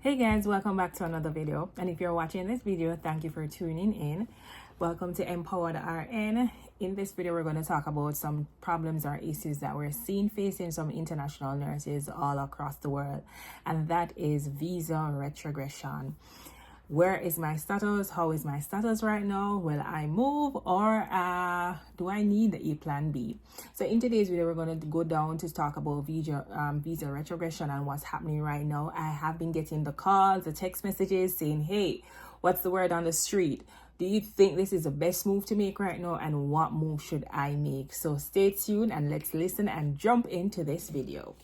Hey guys, welcome back to another video. And if you're watching this video, thank you for tuning in. Welcome to Empowered RN. In this video, we're going to talk about some problems or issues that we're seeing facing some international nurses all across the world. And that is visa retrogression. Where is my status? How is my status right now? Will I move or do I need a plan B? So in today's video, we're going to go down to talk about visa retrogression and what's happening right now. I have been getting the calls, the text messages saying, hey, what's the word on the street? Do you think this is the best move to make right now? And what move should I make? So stay tuned and let's listen and jump into this video.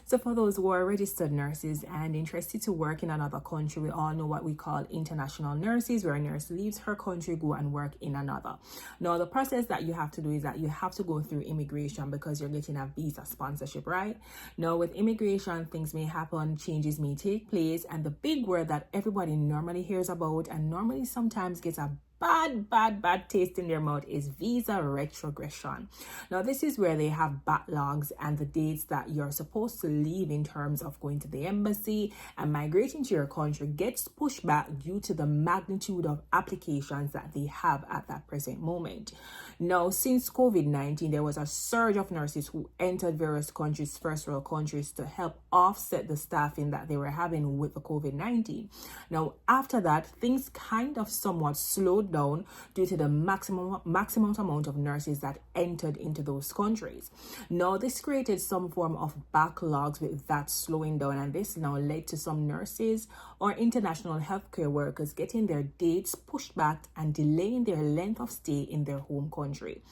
So for those who are registered nurses and interested to work in another country, we all know what we call international nurses, where a nurse leaves her country, go and work in another. Now, the process that you have to do is that you have to go through immigration because you're getting a visa sponsorship, right? Now, with immigration, things may happen, changes may take place, and the big word that everybody normally hears about and normally sometimes gets a bad taste in their mouth is visa retrogression. Now, this is where they have backlogs and the dates that you're supposed to leave in terms of going to the embassy and migrating to your country gets pushed back due to the magnitude of applications that they have at that present moment. Now, since COVID-19, there was a surge of nurses who entered various countries, first world countries, to help offset the staffing that they were having with the COVID-19. Now, after that, things kind of somewhat slowed down due to the maximum amount of nurses that entered into those countries. Now, this created some form of backlogs with that slowing down, and this now led to some nurses or international healthcare workers getting their dates pushed back and delaying their length of stay in their home country.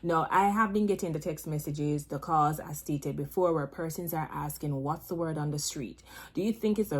Now, I have been getting the text messages, the calls, as stated before, where persons are asking, what's the word on the street? Do you think this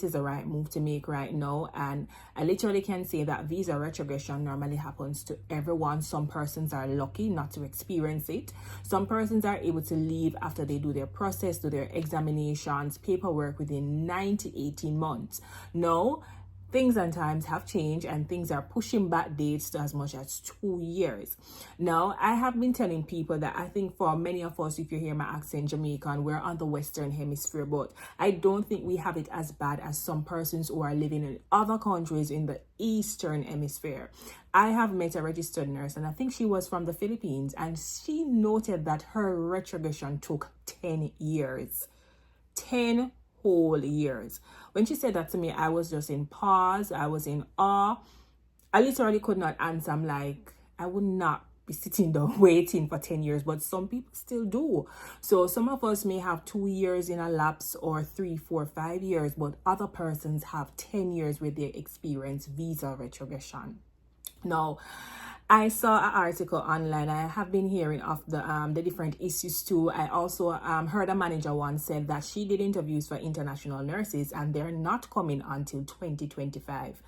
is the right move to make right now? And I literally can say that visa retrogression normally happens to everyone. Some persons are lucky not to experience it. Some persons are able to leave after they do their process, do their examinations, paperwork within 9 to 18 months. No, things and times have changed and things are pushing back dates to as much as 2 years. Now, I have been telling people that I think for many of us, if you hear my accent Jamaican, we're on the Western Hemisphere, but I don't think we have it as bad as some persons who are living in other countries in the Eastern Hemisphere. I have met a registered nurse and I think she was from the Philippines, and she noted that her retrogression took 10 years. 10 whole years. When she said that to me, I was just in pause. I was in awe. I literally could not answer. I'm like, I would not be sitting down waiting for 10 years, but some people still do. So some of us may have 2 years in a lapse, or 3, 4, 5 years, but other persons have 10 years with their experience visa retrogression. Now, I saw an article online. I have been hearing of the different issues too. I also heard a manager once said that she did interviews for international nurses and they're not coming until 2025.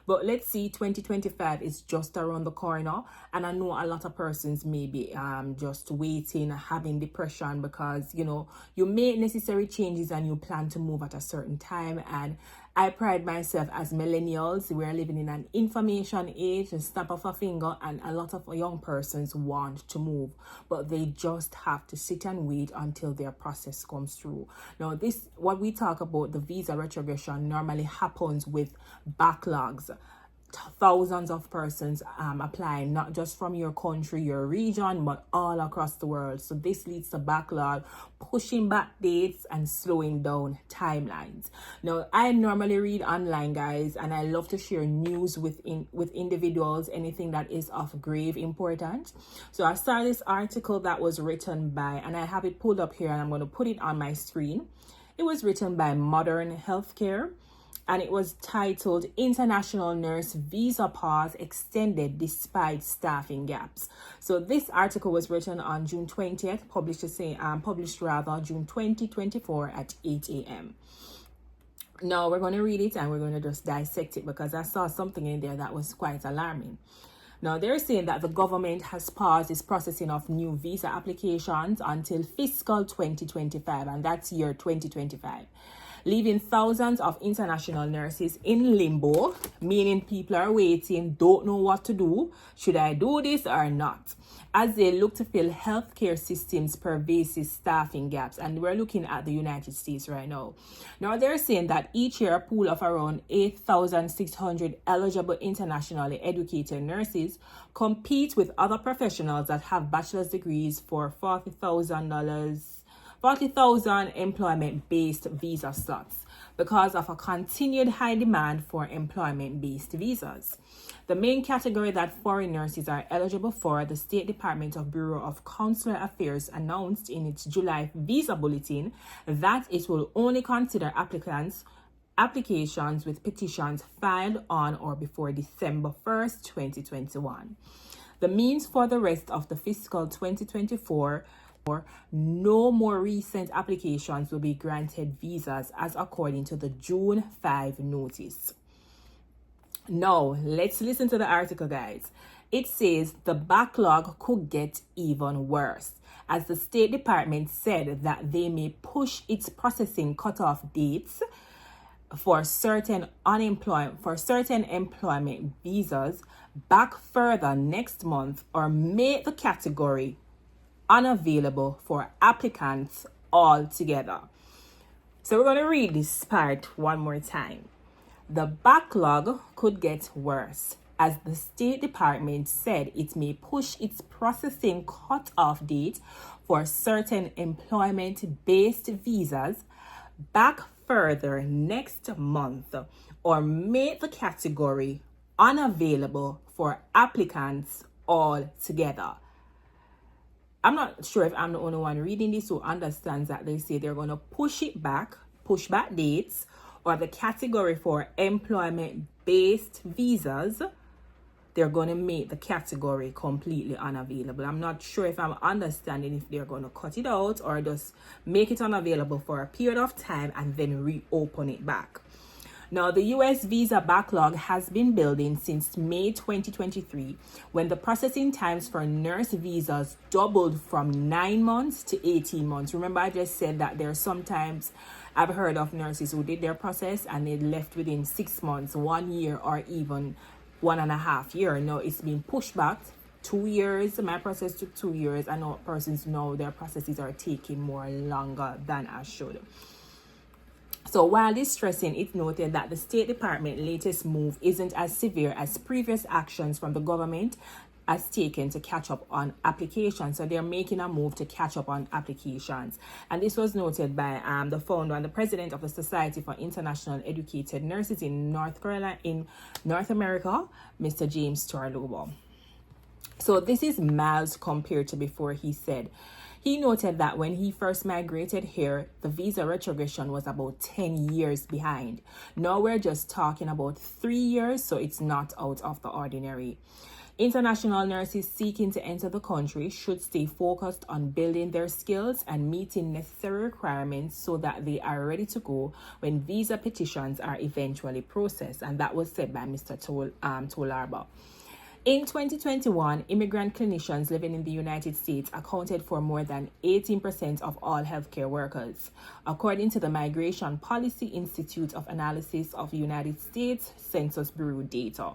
But let's see, 2025 is just around the corner, and I know a lot of persons may be just waiting, having depression, because you make necessary changes and you plan to move at a certain time. And I pride myself, as millennials, we're living in an information age, a snap of a finger, and a lot of young persons want to move, but they just have to sit and wait until their process comes through. Now, what we talk about, the visa retrogression, normally happens with backlogs. Thousands of persons applying, not just from your country, your region, but all across the world. So this leads to backlog, pushing back dates and slowing down timelines. Now, I normally read online, guys, and I love to share news with individuals, anything that is of grave importance. So I saw this article that was written by, and I have it pulled up here and I'm going to put it on my screen. It was written by Modern Healthcare, and it was titled International Nurse Visa Pause Extended Despite Staffing Gaps. So this article was written on June 20th, published June 2024 at 8 a.m. Now we're going to read it and we're going to just dissect it, because I saw something in there that was quite alarming. Now, they're saying that the government has paused its processing of new visa applications until fiscal 2025, and that's year 2025. leaving thousands of international nurses in limbo, meaning people are waiting, don't know what to do. Should I do this or not? As they look to fill healthcare systems' pervasive staffing gaps. And we're looking at the United States right now. Now, they're saying that each year a pool of around 8,600 eligible internationally educated nurses compete with other professionals that have bachelor's degrees for $40,000 employment-based visa slots because of a continued high demand for employment-based visas. The main category that foreign nurses are eligible for, the State Department of Bureau of Consular Affairs announced in its July visa bulletin that it will only consider applications with petitions filed on or before December 1st, 2021. The means for the rest of the fiscal 2024, no more recent applications will be granted visas as according to the June 5 notice. Now, let's listen to the article, guys. It says the backlog could get even worse, as the State Department said that they may push its processing cutoff dates for certain employment visas back further next month, or make the category unavailable for applicants altogether. So we're going to read this part one more time. The backlog could get worse, as the State Department said it may push its processing cutoff date for certain employment-based visas back further next month, or make the category unavailable for applicants altogether. I'm not sure if I'm the only one reading this who understands that they say they're going to push back dates, or the category for employment-based visas, they're going to make the category completely unavailable. I'm not sure if I'm understanding if they're going to cut it out or just make it unavailable for a period of time and then reopen it back. Now, the U.S. visa backlog has been building since May 2023, when the processing times for nurse visas doubled from 9 months to 18 months. Remember, I just said that there are sometimes I've heard of nurses who did their process and they left within 6 months, 1 year, or even 1.5 years. Now, it's been pushed back 2 years. My process took 2 years. I know persons know their processes are taking more longer than I should. So while distressing, it's noted that the State Department's latest move isn't as severe as previous actions from the government as taken to catch up on applications. So they're making a move to catch up on applications. And this was noted by the founder and the president of the Society for International Educated Nurses in North America, Mr. James Tarlobo. So this is miles compared to before, he said. He noted that when he first migrated here, the visa retrogression was about 10 years behind. Now we're just talking about 3 years, so it's not out of the ordinary. International nurses seeking to enter the country should stay focused on building their skills and meeting necessary requirements so that they are ready to go when visa petitions are eventually processed. And that was said by Mr. Tolarba. In 2021, immigrant clinicians living in the United States accounted for more than 18% of all healthcare workers, according to the Migration Policy Institute of Analysis of the United States Census Bureau data.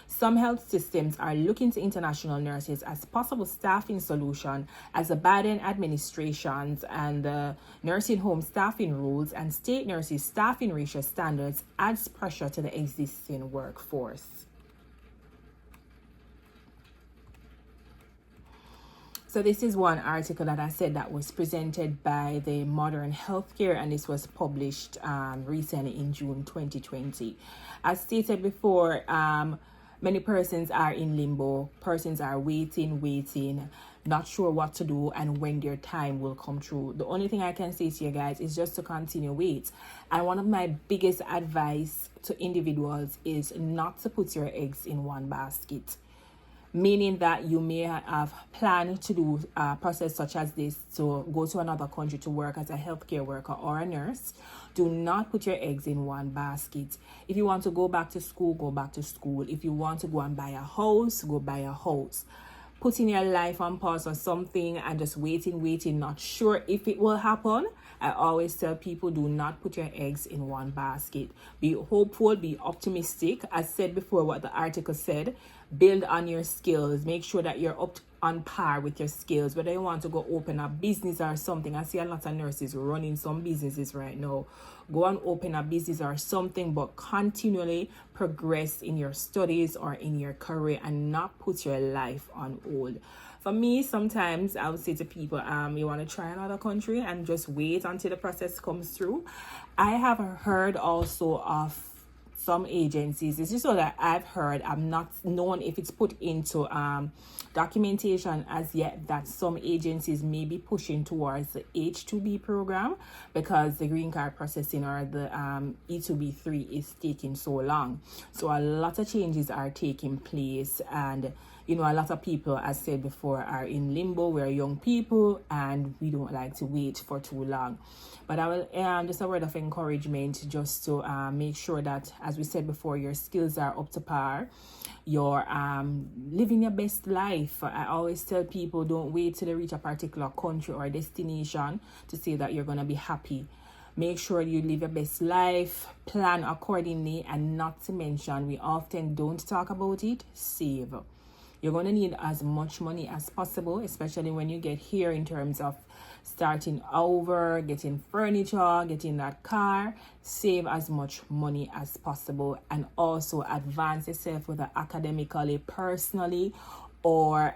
Some health systems are looking to international nurses as possible staffing solution, as the Biden administration's and the nursing home staffing rules and state nurses staffing ratio standards adds pressure to the existing workforce. So this is one article that I said that was presented by the Modern Healthcare, and this was published recently in June 2020. As stated before, many persons are in limbo. Persons are waiting, not sure what to do and when their time will come through. The only thing I can say to you guys is just to continue wait. And one of my biggest advice to individuals is not to put your eggs in one basket. Meaning that you may have planned to do a process such as this, to go to another country to work as a healthcare worker or a nurse. Do not put your eggs in one basket. If you want to go back to school, go back to school. If you want to go and buy a house, go buy a house. putting your life on pause or something and just waiting, not sure if it will happen. I always tell people, do not put your eggs in one basket. Be hopeful, be optimistic. As said before, what the article said, build on your skills. Make sure that you're up on par with your skills. Whether you want to go open a business or something, I see a lot of nurses running some businesses right now. Go and open a business or something, but continually progress in your studies or in your career and not put your life on hold. For me, sometimes I would say to people, you want to try another country and just wait until the process comes through. I have heard also of some agencies, this is all that I've heard. I'm not known if it's put into documentation as yet, that some agencies may be pushing towards the H2B program because the green card processing or the E2B3 is taking so long. So a lot of changes are taking place, and you know, a lot of people, as said before, are in limbo. We're young people and we don't like to wait for too long. But I will just a word of encouragement, just to make sure that, as we said before, your skills are up to par. You're living your best life. I always tell people, don't wait till they reach a particular country or destination to say that you're going to be happy. Make sure you live your best life, plan accordingly, and not to mention, we often don't talk about it, save. You're going to need as much money as possible, especially when you get here, in terms of starting over, getting furniture, getting that car. Save as much money as possible, and also advance yourself, whether academically, personally, or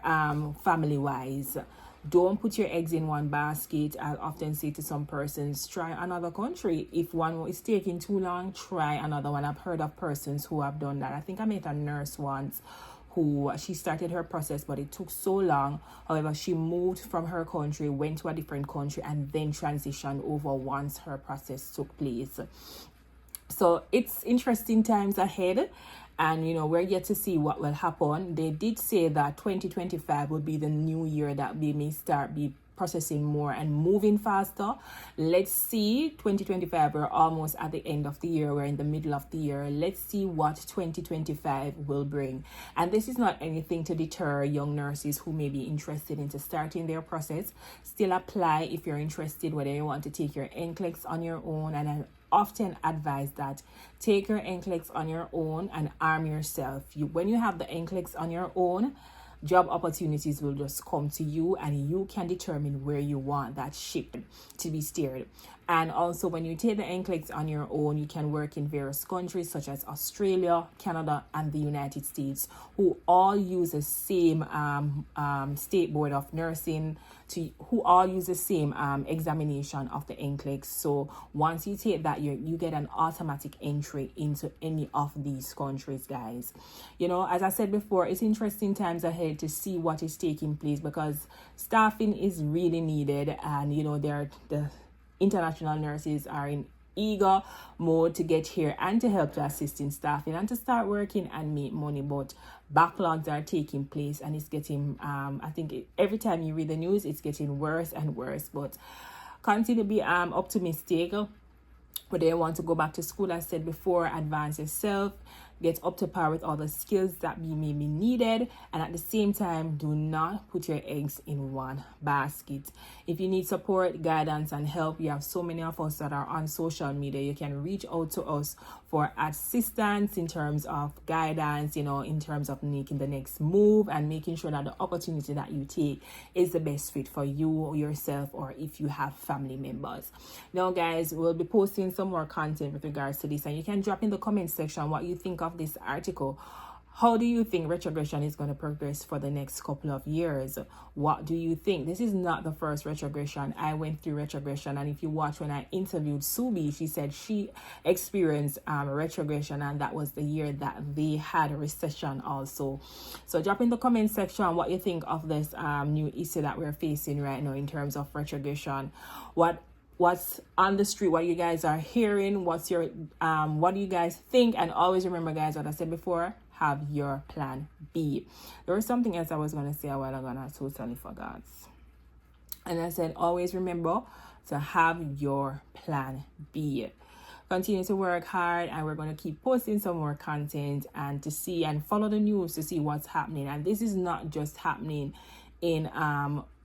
family-wise. Don't put your eggs in one basket. I often say to some persons, try another country. If one is taking too long, try another one. I've heard of persons who have done that. I think I met a nurse once who, she started her process, but it took so long. However, she moved from her country, went to a different country, and then transitioned over once her process took place. So it's interesting times ahead, and you know, we're yet to see what will happen. They did say that 2025 would be the new year that we may start be processing more and moving faster. Let's see. 2025, we're almost at the end of the year, we're in the middle of the year. Let's see what 2025 will bring. And this is not anything to deter young nurses who may be interested into starting their process. Still apply if you're interested, whether you want to take your NCLEX on your own. And I often advise that take your NCLEX on your own and arm yourself. When you have the NCLEX on your own, job opportunities will just come to you, and you can determine where you want that ship to be steered. And also, when you take the NCLEX on your own, you can work in various countries such as Australia, Canada, and the United States, who all use the same State Board of Nursing, who all use the same examination of the NCLEX. So once you take that, you get an automatic entry into any of these countries, guys. You know, as I said before, it's interesting times ahead to see what is taking place, because staffing is really needed, and you know, the international nurses are in eager mode to get here and to help to assist in staffing and to start working and make money. But backlogs are taking place, and it's getting I think every time you read the news, it's getting worse and worse. But continue to be optimistic. Whether you want to go back to school, as I said before, advance yourself, get up to par with all the skills that may be needed, and at the same time, do not put your eggs in one basket. If you need support, guidance, and help, you have so many of us that are on social media. You can reach out to us for assistance in terms of guidance, you know, in terms of making the next move and making sure that the opportunity that you take is the best fit for you, yourself, or if you have family members. Now, guys, we'll be posting some more content with regards to this, and you can drop in the comment section what you think of this article. How do you think retrogression is going to progress for the next couple of years? What do you think? This is not the first retrogression. I went through retrogression, and if you watch when I interviewed Subi, she said she experienced retrogression, and that was the year that they had a recession also. So drop in the comment section what you think of this new issue that we're facing right now in terms of retrogression. What's on the street, what you guys are hearing, what's your what do you guys think? And always remember, guys, what I said before, have your plan B. There was something else I was going to say a while ago, and I totally forgot. And I said, always remember to have your plan B. continue to work hard, and we're going to keep posting some more content and to see and follow the news to see what's happening. And this is not just happening in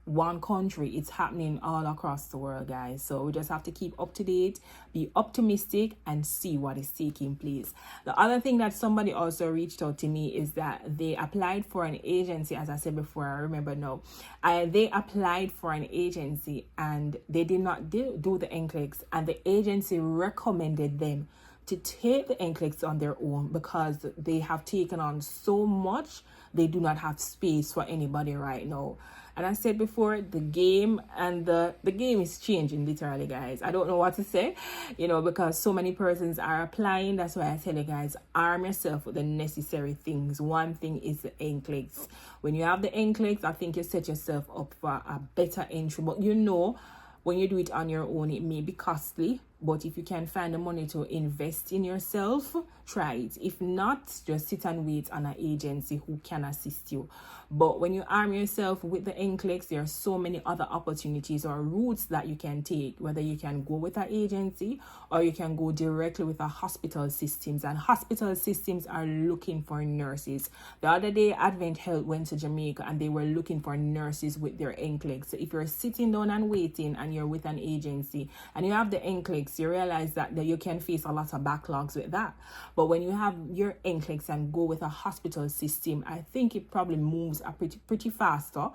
one country, it's happening all across the world, guys. So we just have to keep up to date, be optimistic, and see what is taking place. The other thing that somebody also reached out to me is that they applied for an agency. As I said before, I remember now, they applied for an agency and they did not do the NCLEX, and the agency recommended them to take the NCLEX on their own because they have taken on so much. They do not have space for anybody right now. And I said before, the game and the game is changing, literally, guys. I don't know what to say, because so many persons are applying. That's why I tell you guys, arm yourself with the necessary things. One thing is the NCLEX. When you have the NCLEX, I think you set yourself up for a better entry. But when you do it on your own, it may be costly. But if you can find the money to invest in yourself, try it. If not, just sit and wait on an agency who can assist you. But when you arm yourself with the NCLEX, there are so many other opportunities or routes that you can take, whether you can go with an agency or you can go directly with a hospital systems. And hospital systems are looking for nurses. The other day, Advent Health went to Jamaica and they were looking for nurses with their NCLEX. So if you're sitting down and waiting and you're with an agency and you have the NCLEX, you realize that you can face a lot of backlogs with that. But when you have your NCLEX and go with a hospital system, I think it probably moves a pretty faster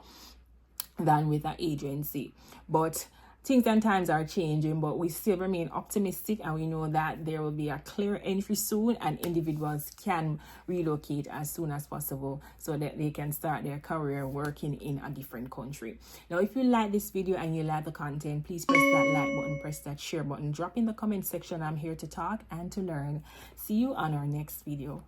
than with an agency. But things and times are changing, but we still remain optimistic, and we know that there will be a clear entry soon and individuals can relocate as soon as possible so that they can start their career working in a different country. Now, if you like this video and you like the content, please press that like button, press that share button, drop in the comment section. I'm here to talk and to learn. See you on our next video.